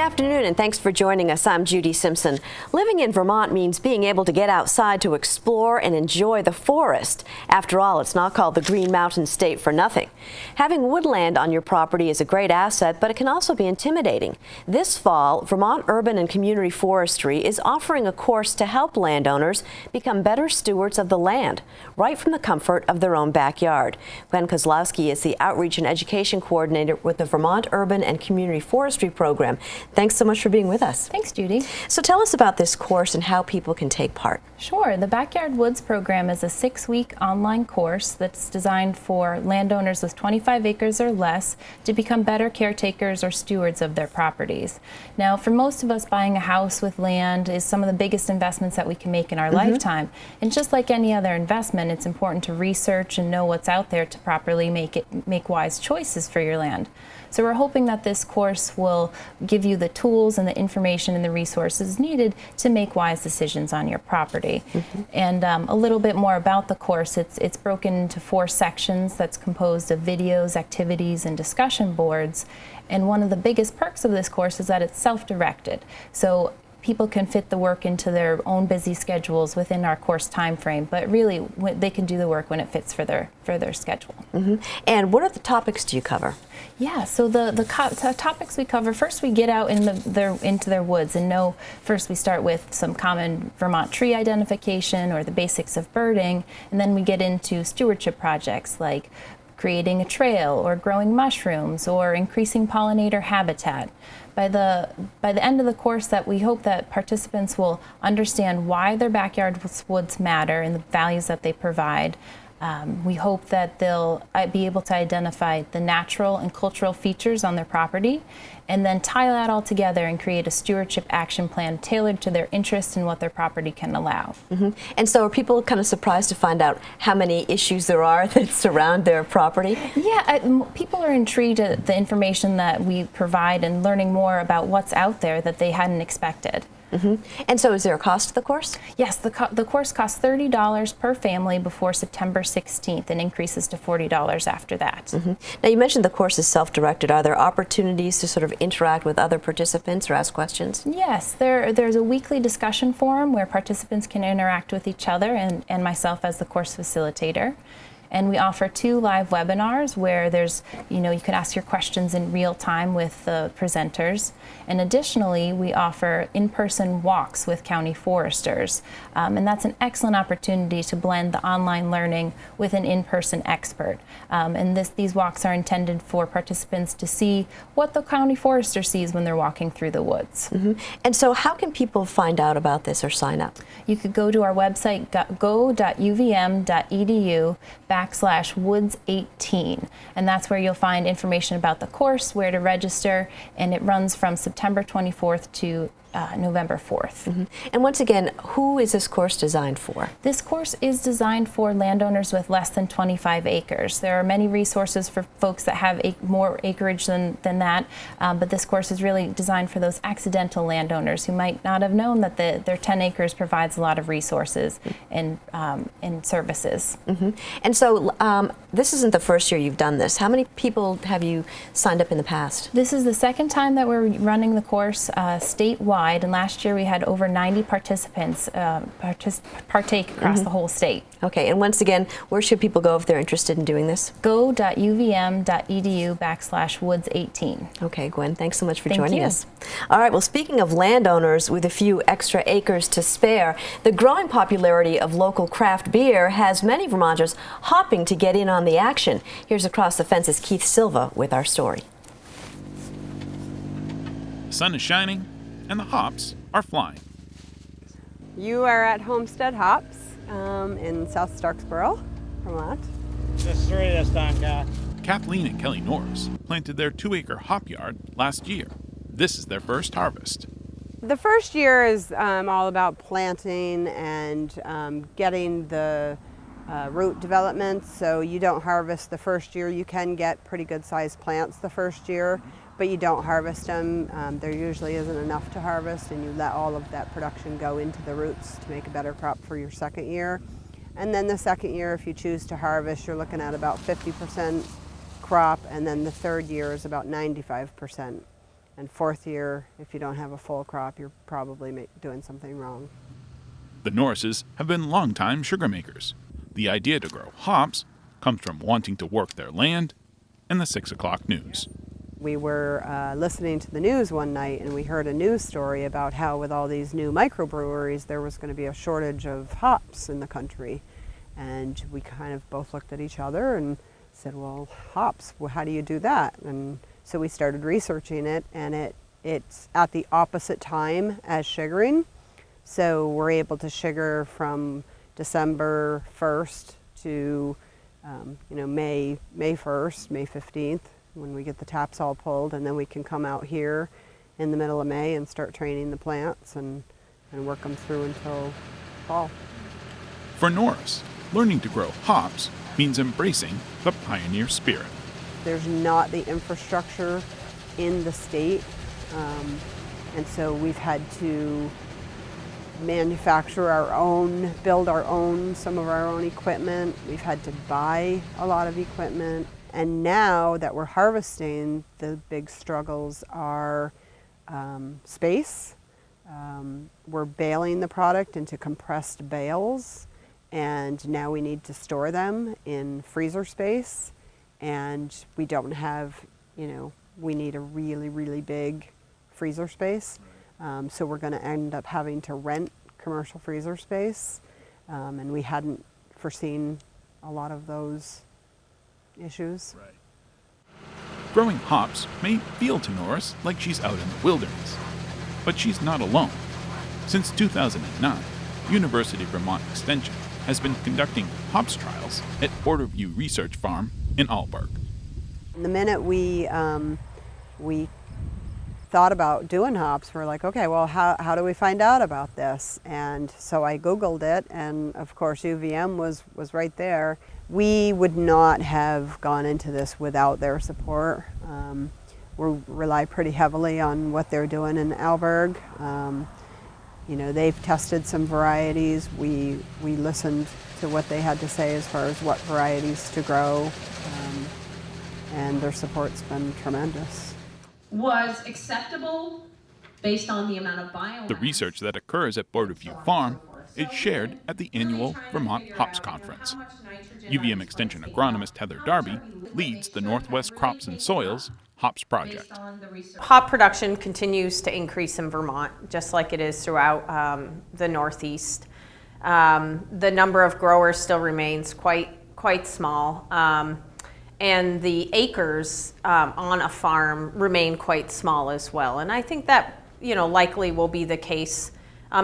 afternoon, and thanks for joining us. I'm Judy Simpson. Living in Vermont means being able to get outside to explore and enjoy the forest. After all, it's not called the Green Mountain State for nothing. Having woodland on your property is a great asset, but it can also be intimidating. This fall, Vermont Urban and Community Forestry is offering a course to help landowners become better stewards of the land, right from the comfort of their own backyard. Gwen Kozlowski is the Outreach and Education Coordinator with the Vermont Urban and Community Forestry Program. Thanks so much for being with us. Thanks, Judy. So tell us about this course and how people can take part. Sure. The Backyard Woods program is a 6-week online course that's designed for landowners with 25 acres or less to become better caretakers or stewards of their properties. Now, for most of us, buying a house with land is some of the biggest investments that we can make in our lifetime. And just like any other investment, it's important to research and know what's out there to properly make wise choices for your land. So we're hoping that this course will give you the tools and the information and the resources needed to make wise decisions on your property. And a little bit more about the course. It's broken into 4 sections that's composed of videos, activities, and discussion boards. And one of the biggest perks of this course is that it's self-directed. So people can fit the work into their own busy schedules within our course time frame, but really they can do the work when it fits for their schedule. And what are the topics do you cover? Yeah, so the topics we cover, first we get out into their woods and first we start with some common Vermont tree identification or the basics of birding, and then we get into stewardship projects like creating a trail or growing mushrooms or increasing pollinator habitat. By the end of the course, that we hope that participants will understand why their backyard woods matter and the values that they provide. We hope that they'll be able to identify the natural and cultural features on their property and then tie that all together and create a stewardship action plan tailored to their interests and what their property can allow. And so are people kind of surprised to find out how many issues there are that surround their property? Yeah, people are intrigued at the information that we provide and learning more about what's out there that they hadn't expected. And so is there a cost to the course? Yes, the course costs $30 per family before September 16th and increases to $40 after that. Now, you mentioned the course is self-directed. Are there opportunities to sort of interact with other participants or ask questions? Yes, there's a weekly discussion forum where participants can interact with each other and myself as the course facilitator. And we offer 2 live webinars where you can ask your questions in real time with the presenters. And additionally, we offer in-person walks with county foresters. And that's an excellent opportunity to blend the online learning with an in-person expert. And these walks are intended for participants to see what the county forester sees when they're walking through the woods. And so how can people find out about this or sign up? You could go to our website, go.uvm.edu/woods18, and that's where you'll find information about the course, where to register, and it runs from September 24th to November 4th. And once again, who is this course designed for? This course is designed for landowners with less than 25 acres. There are many resources for folks that have more acreage than that, but this course is really designed for those accidental landowners who might not have known that their 10 acres provides a lot of resources and services. And so this isn't the first year you've done this. How many people have you signed up in the past? This is the second time that we're running the course statewide, and last year we had over 90 participants partake across the whole state. Okay, and once again, where should people go if they're interested in doing this? go.uvm.edu/woods18. Okay, Gwen, thanks so much for joining us. All right, well, speaking of landowners with a few extra acres to spare, the growing popularity of local craft beer has many Vermonters hopping to get in on the action. Here's Across the Fence's Keith Silva with our story. The sun is shining and the hops are flying. You are at Homestead Hops in South Starksboro, Vermont. Just 3 this time, Kat. Kathleen and Kelly Norris planted their 2-acre hop yard last year. This is their first harvest. The first year is all about planting and getting the root development. So you don't harvest the first year. You can get pretty good sized plants the first year, but you don't harvest them. There usually isn't enough to harvest, and you let all of that production go into the roots to make a better crop for your second year. And then the second year, if you choose to harvest, you're looking at about 50% crop, and then the third year is about 95%. And fourth year, if you don't have a full crop, you're probably doing something wrong. The Norrises have been longtime sugar makers. The idea to grow hops comes from wanting to work their land and the 6 o'clock news. We were listening to the news one night, and we heard a news story about how with all these new microbreweries there was going to be a shortage of hops in the country. And we kind of both looked at each other and said, well, hops, well, how do you do that? And so we started researching it, and it's at the opposite time as sugaring. So we're able to sugar from December 1st to May 1st, May 15th, when we get the taps all pulled, and then we can come out here in the middle of May and start training the plants and work them through until fall. For Norris, learning to grow hops means embracing the pioneer spirit. There's not the infrastructure in the state, and so we've had to manufacture our own, build some of our own equipment. We've had to buy a lot of equipment. And now that we're harvesting, the big struggles are space. We're baling the product into compressed bales, and now we need to store them in freezer space. And we don't have, we need a really, really big freezer space. So we're going to end up having to rent commercial freezer space. And we hadn't foreseen a lot of those issues. Right. Growing hops may feel to Norris like she's out in the wilderness, but she's not alone. Since 2009, University of Vermont Extension has been conducting hops trials at Borderview Research Farm in Alberg. The minute we thought about doing hops, we're like, okay, well, how do we find out about this? And so I Googled it, and of course UVM was right there. We would not have gone into this without their support. We rely pretty heavily on what they're doing in Alberg. They've tested some varieties. We listened to what they had to say as far as what varieties to grow, and their support's been tremendous. Was acceptable based on the amount of biomass. The research that occurs at Borderview Farm is shared at the annual Vermont Hops Conference. UVM Extension agronomist Heather Darby leads the Northwest Crops and Soils Hops project. Hop production continues to increase in Vermont, just like it is throughout the Northeast. The number of growers still remains quite small, and the acres on a farm remain quite small as well. And I think that likely will be the case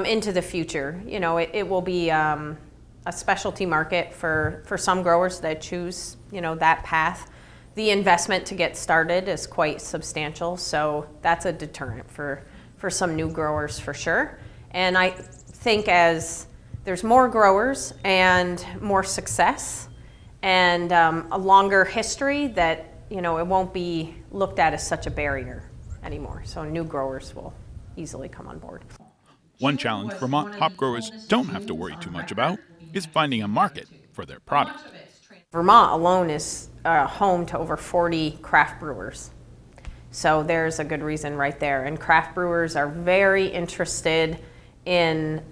into the future. It will be a specialty market for some growers that choose that path. The investment to get started is quite substantial, so that's a deterrent for some new growers for sure. And I think as there's more growers and more success and a longer history, that it won't be looked at as such a barrier anymore. So new growers will easily come on board. One challenge Vermont hop growers don't have to worry too much about is finding a market for their product. Vermont alone is home to over 40 craft brewers. So there's a good reason right there. And craft brewers are very interested in,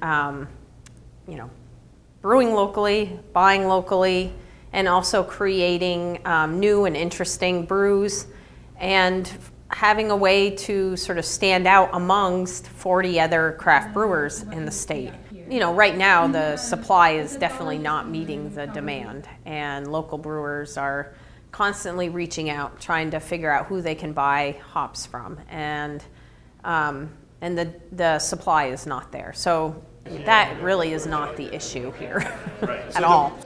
brewing locally, buying locally, and also creating new and interesting brews, and having a way to sort of stand out amongst 40 other craft brewers in the state. Right now the supply is definitely not meeting the demand, and local brewers are constantly reaching out, trying to figure out who they can buy hops from, and the supply is not there. So that really is not the issue here at all.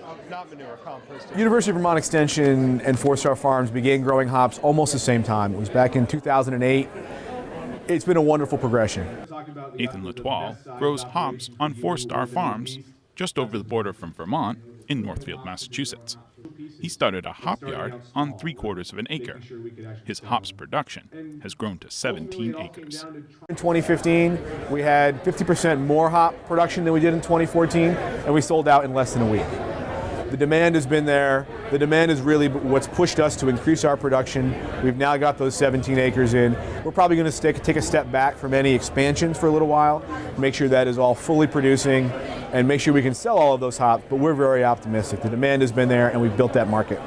University of Vermont Extension and Four Star Farms began growing hops almost the same time. It was back in 2008. It's been a wonderful progression. Nathan Latoile grows hops on Four Star Farms just over the border from Vermont in Northfield, Massachusetts. He started a hop yard on 3/4 of an acre. His hops production has grown to 17 acres. In 2015, we had 50% more hop production than we did in 2014, and we sold out in less than a week. The demand has been there. The demand is really what's pushed us to increase our production. We've now got those 17 acres in. We're probably going to take a step back from any expansions for a little while, make sure that is all fully producing, and make sure we can sell all of those hops, but we're very optimistic. The demand has been there, and we've built that market.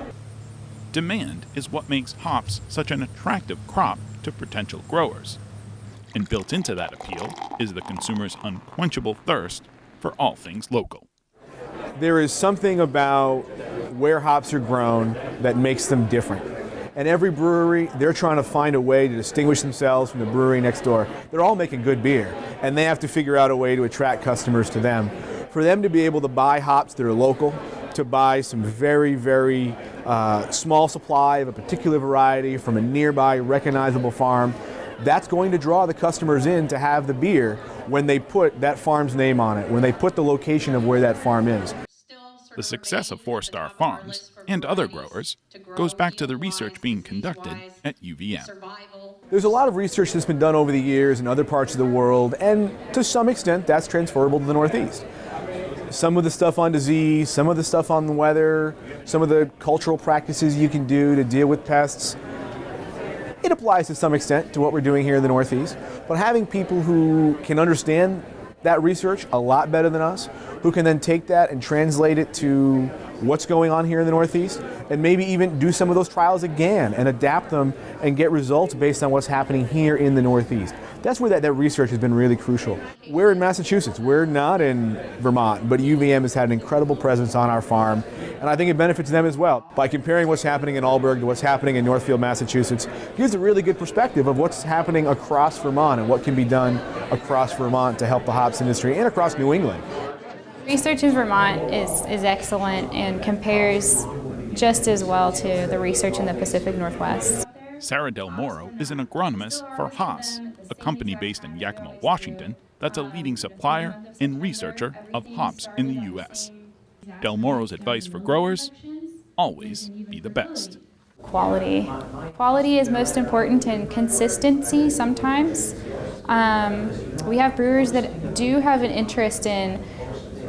Demand is what makes hops such an attractive crop to potential growers. And built into that appeal is the consumer's unquenchable thirst for all things local. There is something about where hops are grown that makes them different. And every brewery, they're trying to find a way to distinguish themselves from the brewery next door. They're all making good beer, and they have to figure out a way to attract customers to them. For them to be able to buy hops that are local, to buy some very, very small supply of a particular variety from a nearby recognizable farm, that's going to draw the customers in to have the beer when they put that farm's name on it, when they put the location of where that farm is. The success of 4-Star Farms and other growers goes back to the research being conducted at UVM. There's a lot of research that's been done over the years in other parts of the world, and to some extent that's transferable to the Northeast. Some of the stuff on disease, some of the stuff on the weather, some of the cultural practices you can do to deal with pests, it applies to some extent to what we're doing here in the Northeast. But having people who can understand that research a lot better than us, who can then take that and translate it to what's going on here in the Northeast, and maybe even do some of those trials again and adapt them and get results based on what's happening here in the Northeast. That's where that research has been really crucial. We're in Massachusetts, we're not in Vermont, but UVM has had an incredible presence on our farm, and I think it benefits them as well. By comparing what's happening in Alburgh to what's happening in Northfield, Massachusetts, gives a really good perspective of what's happening across Vermont and what can be done across Vermont to help the hops industry and across New England. Research in Vermont is excellent and compares just as well to the research in the Pacific Northwest. Sarah Del Moro is an agronomist for Haas, a company based in Yakima, Washington, that's a leading supplier and researcher of hops in the U.S. Del Moro's advice for growers: always be the best. Quality. Quality is most important, and consistency sometimes. We have brewers that do have an interest in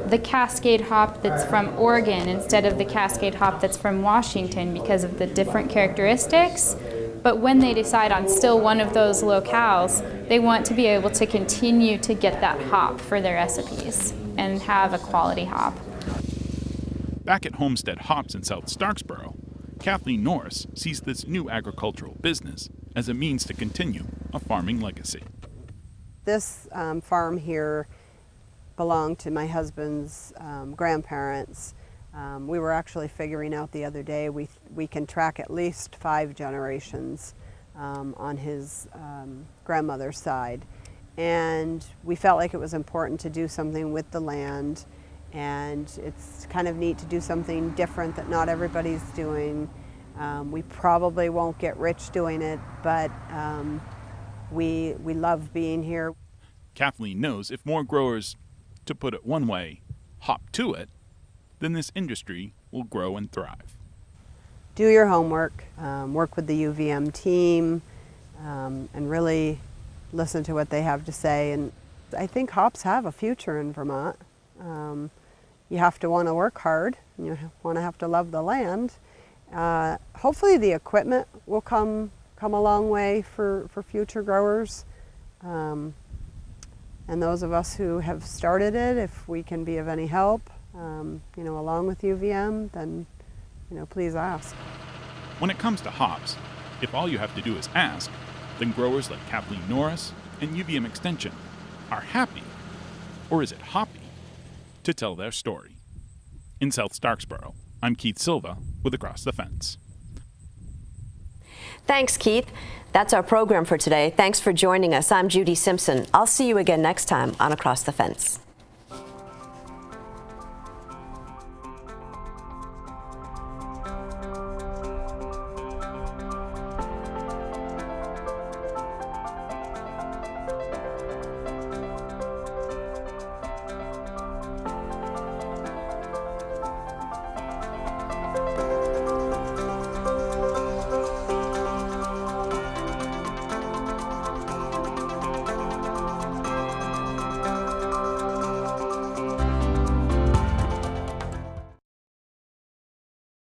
the Cascade hop that's from Oregon instead of the Cascade hop that's from Washington because of the different characteristics. But when they decide on still one of those locales, they want to be able to continue to get that hop for their recipes and have a quality hop. Back at Homestead Hops in South Starksboro, Kathleen Norris sees this new agricultural business as a means to continue a farming legacy. This farm here belonged to my husband's grandparents. We were actually figuring out the other day we can track at least 5 generations on his grandmother's side. And we felt like it was important to do something with the land, and it's kind of neat to do something different that not everybody's doing. We probably won't get rich doing it, but we love being here. Kathleen knows if more growers, to put it one way, hop to it, then this industry will grow and thrive. Do your homework, work with the UVM team, and really listen to what they have to say. And I think hops have a future in Vermont. You have to want to work hard, and you want to have to love the land. Hopefully the equipment will come a long way for future growers. And those of us who have started it, if we can be of any help, along with UVM, then, please ask. When it comes to hops, if all you have to do is ask, then growers like Kathleen Norris and UVM Extension are happy, or is it hoppy, to tell their story. In South Starksboro, I'm Keith Silva with Across the Fence. Thanks, Keith. That's our program for today. Thanks for joining us. I'm Judy Simpson. I'll see you again next time on Across the Fence.